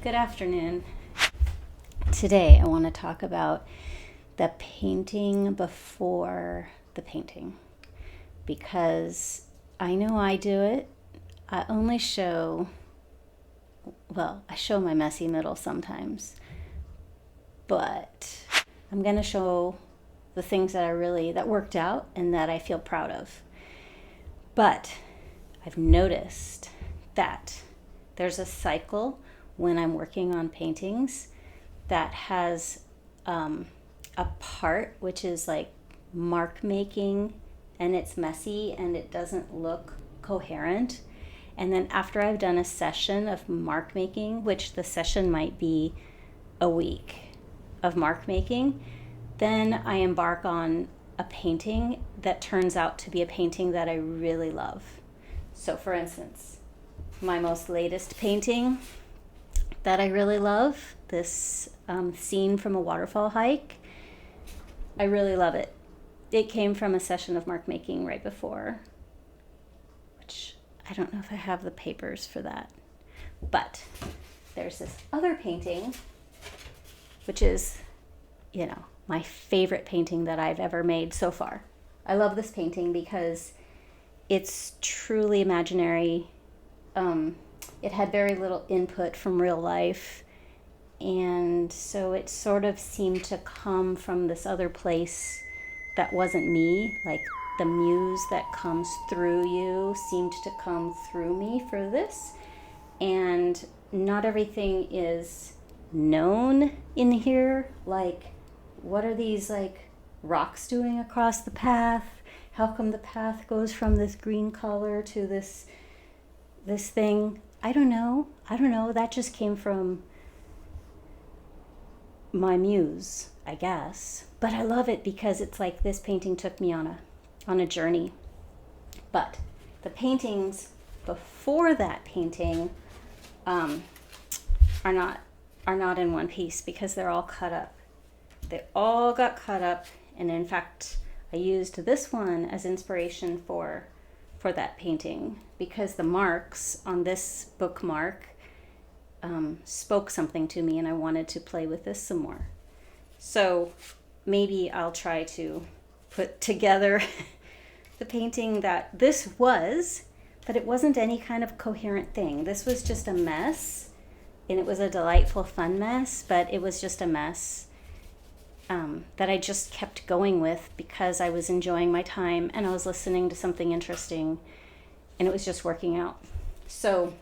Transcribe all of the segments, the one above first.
Good afternoon. Today I want to talk about the painting before the painting, because I know I do it. I only show, I show my messy middle sometimes, but I'm going to show the things that worked out and that I feel proud of. But I've noticed that there's a cycle when I'm working on paintings that has a part which is like mark making, and it's messy and it doesn't look coherent. And then after I've done a session of mark making, which the session might be a week of mark making, then I embark on a painting that turns out to be a painting that I really love. So for instance, my most latest painting that I really love, this scene from a waterfall hike, I really love it. It came from a session of mark making right before, which I don't know if I have the papers for that. But there's this other painting, which is, my favorite painting that I've ever made so far. I love this painting because it's truly imaginary. It had very little input from real life, and so it sort of seemed to come from this other place that wasn't me. Like the muse that comes through you seemed to come through me for this, and not everything is known in here. Like, what are these like rocks doing across the path? How come the path goes from this green color to this thing? I don't know. That just came from my muse, I guess. But I love it because it's like this painting took me on a journey. But the paintings before that painting are not in one piece because they're all cut up. They all got cut up, and in fact, I used this one as inspiration for that painting because the marks on this bookmark spoke something to me, and I wanted to play with this some more. So maybe I'll try to put together the painting that this was, but it wasn't any kind of coherent thing. This was just a mess, and it was a delightful, fun mess, but it was just a mess that I just kept going with because I was enjoying my time and I was listening to something interesting, and it was just working out. So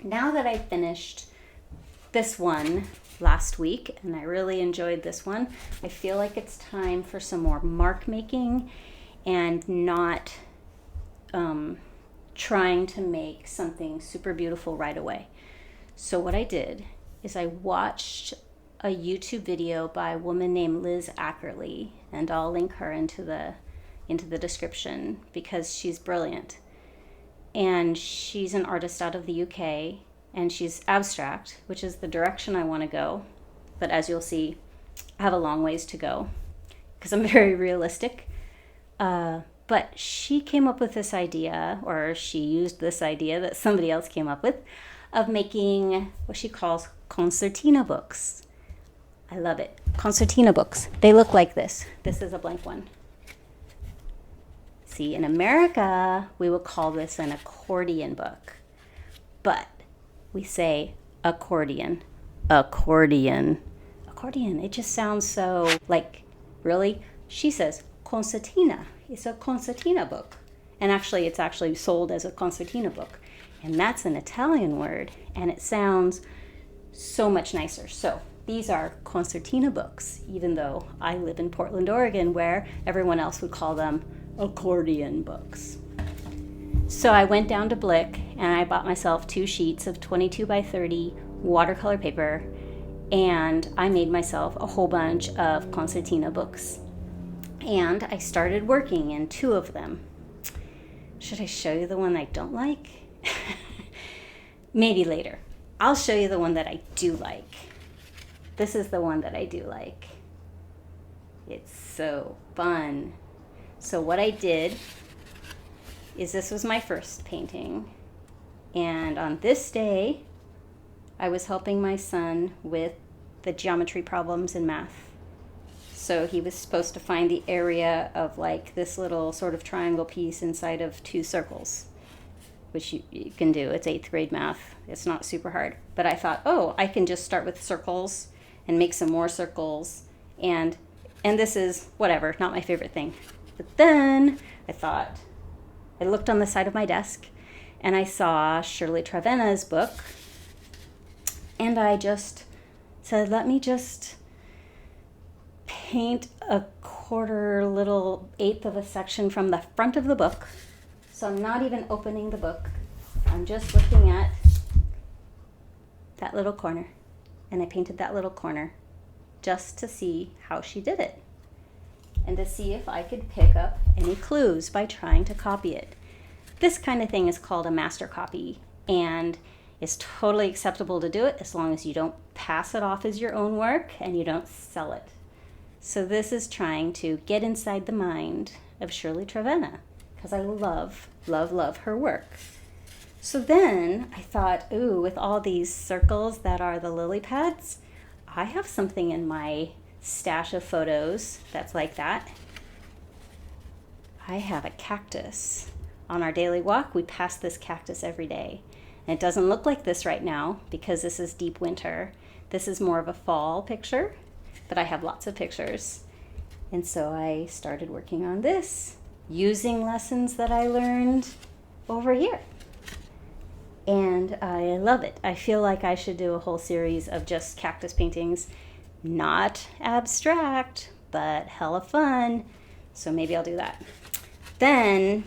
now that I finished this one last week and I really enjoyed this one, I feel like it's time for some more mark making and not trying to make something super beautiful right away. So what I did is I watched a YouTube video by a woman named Liz Ackerley, and I'll link her into the description because she's brilliant. And she's an artist out of the UK, and she's abstract, which is the direction I want to go. But as you'll see, I have a long ways to go because I'm very realistic. But she came up with this idea, or she used this idea that somebody else came up with, of making what she calls concertina books. I love it. Concertina books. They look like this. This is a blank one. See, in America, we would call this an accordion book. But we say accordion. Accordion. Accordion. It just sounds so like, really? She says concertina. It's a concertina book. And actually, it's actually sold as a concertina book. And that's an Italian word. And it sounds so much nicer. So these are concertina books, even though I live in Portland, Oregon, where everyone else would call them accordion books. So I went down to Blick and I bought myself 2 sheets of 22 by 30 watercolor paper, and I made myself a whole bunch of concertina books. And I started working in 2 of them. Should I show you the one I don't like? Maybe later. I'll show you the one that I do like. This is the one that I do like. It's so fun. So what I did is this was my first painting. And on this day, I was helping my son with the geometry problems in math. So he was supposed to find the area of like this little sort of triangle piece inside of two circles, which you can do. It's 8th grade math. It's not super hard. But I thought, oh, I can just start with circles and make some more circles. And this is whatever, not my favorite thing. But then I looked on the side of my desk and I saw Shirley Trevena's book. And I just said, let me just paint a quarter little eighth of a section from the front of the book. So I'm not even opening the book. I'm just looking at that little corner. And I painted that little corner just to see how she did it. And to see if I could pick up any clues by trying to copy it. This kind of thing is called a master copy. And it's totally acceptable to do it as long as you don't pass it off as your own work and you don't sell it. So this is trying to get inside the mind of Shirley Trevena because I love, love, love her work. So then I thought, ooh, with all these circles that are the lily pads, I have something in my stash of photos that's like that. I have a cactus. On our daily walk, we pass this cactus every day. And it doesn't look like this right now because this is deep winter. This is more of a fall picture, but I have lots of pictures. And so I started working on this using lessons that I learned over here. And I love it. I feel like I should do a whole series of just cactus paintings. Not abstract, but hella fun. So maybe I'll do that. Then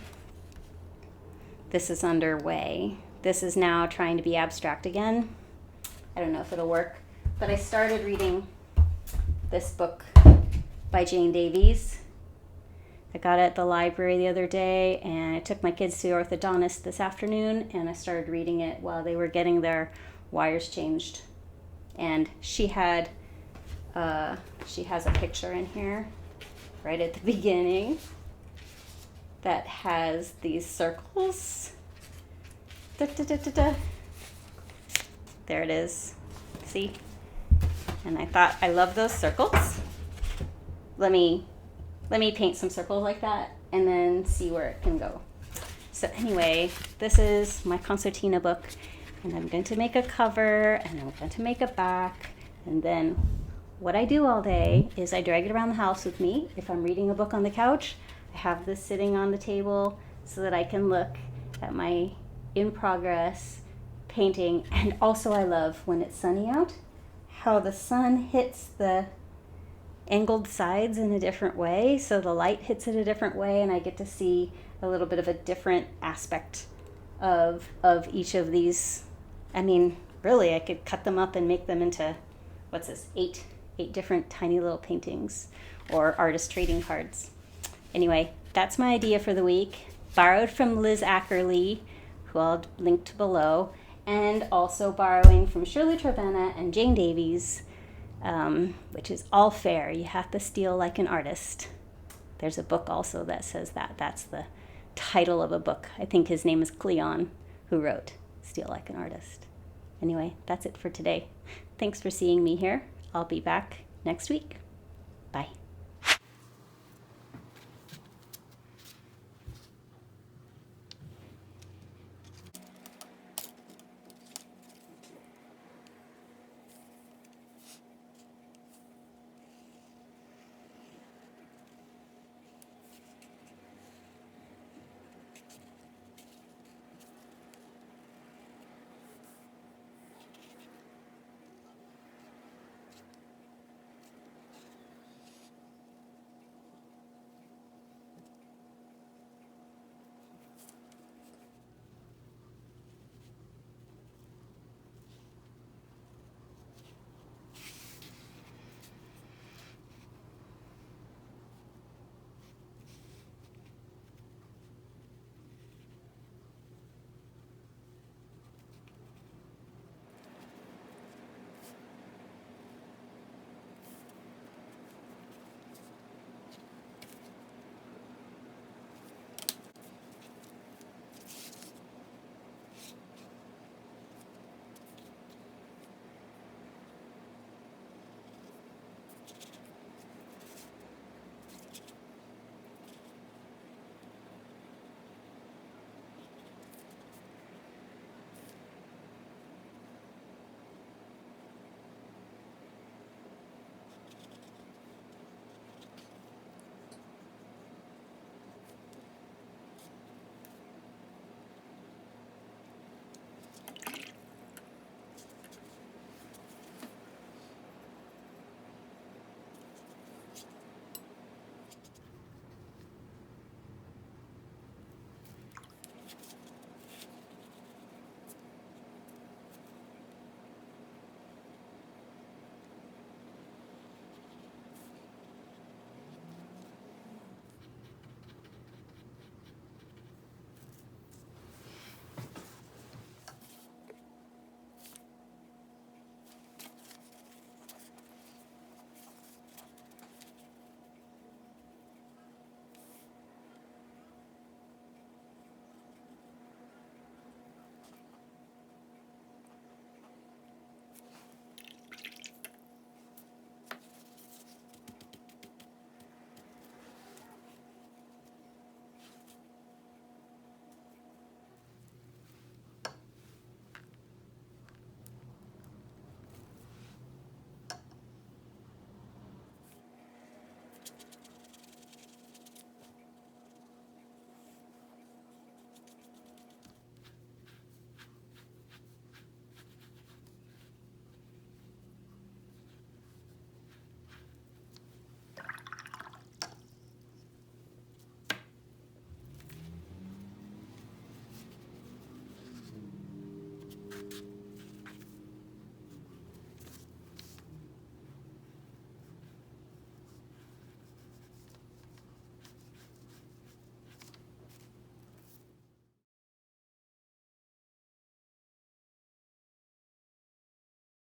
this is underway. This is now trying to be abstract again. I don't know if it'll work, but I started reading this book by Jane Davies. I got it at the library the other day, and I took my kids to the orthodontist this afternoon, and I started reading it while they were getting their wires changed. And she has a picture in here right at the beginning that has these circles. Da, da, da, da, da. There it is. See? And I thought, I love those circles. Let me paint some circles like that and then see where it can go. So anyway, this is my concertina book, and I'm going to make a cover, and I'm going to make a back, and then what I do all day is I drag it around the house with me. If I'm reading a book on the couch, I have this sitting on the table so that I can look at my in progress painting. And also I love when it's sunny out, how the sun hits the angled sides in a different way. So the light hits it a different way, and I get to see a little bit of a different aspect of each of these. I mean, really, I could cut them up and make them into, what's this, eight different tiny little paintings or artist trading cards. Anyway, that's my idea for the week. Borrowed from Liz Ackerley, who I'll link to below, and also borrowing from Shirley Trevena and Jane Davies, which is all fair. You have to steal like an artist. There's a book also that says that. That's the title of a book. I think his name is Cleon, who wrote Steal Like an Artist. Anyway, that's it for today. Thanks for seeing me here. I'll be back next week. Bye.